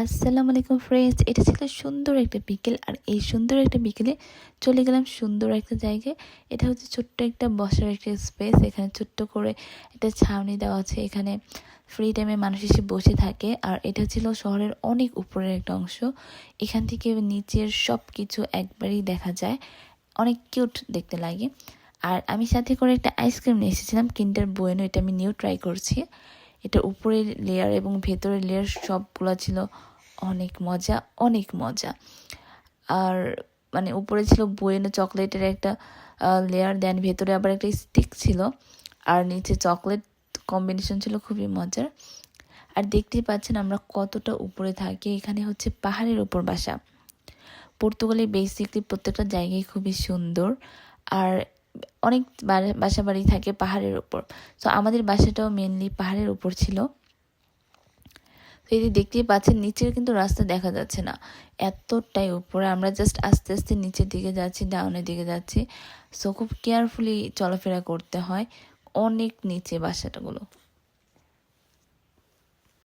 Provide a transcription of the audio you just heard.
আসসালামু আলাইকুম ফ্রেন্ডস, এটা ছিল সুন্দর একটা বিকেল। আর এই সুন্দর একটা বিকেলে চলে গেলাম সুন্দর একটা জায়গায়। এটা হচ্ছে ছোট্ট একটা বসার একটা স্পেস। এখানে ছোট্ট করে একটা ছাউনি দেওয়া আছে। এখানে ফ্রি টাইমে মানুষ এসে বসে থাকে। আর এটা ছিল শহরের অনেক উপরের একটা অংশ। এখান থেকে নিচের সব কিছু একবারেই দেখা যায়। অনেক কিউট দেখতে লাগে। আর আমি সাথে করে একটা আইসক্রিম নিয়ে এসেছিলাম, কিন্ডার বুয়েনো। এটা আমি নিউ ট্রাই করছি। এটা উপরের লেয়ার এবং ভেতরের লেয়ার সবগুলো ছিল অনেক মজা, অনেক মজা। আর মানে উপরে ছিল বুয়েনো চকলেটের একটা লেয়ার, দেন ভেতরে আবার একটা স্টিক ছিল, আর নিচে চকলেট কম্বিনেশন ছিল খুবই মজার। আর দেখতেই পাচ্ছেন আমরা কতটা উপরে থাকি। এখানে হচ্ছে পাহাড়ের উপর বাসা। পর্তুগালে বেসিকলি প্রত্যেকটা জায়গায় খুবই সুন্দর। আর অনেক বাসা বাড়ি থাকে পাহাড়ের উপর। তো আমাদের বাসাটাও মেনলি পাহাড়ের উপর ছিল। তো এই যে দেখতেই পাচ্ছেন নিচের কিন্তু রাস্তা দেখা যাচ্ছে না, এতটাই উপরে। আমরা জাস্ট আস্তে আস্তে নিচের দিকে যাচ্ছি, ডাউনের দিকে যাচ্ছি। সো খুব কেয়ারফুলি চলাফেরা করতে হয়। অনেক নিচে বাসাটাগুলো।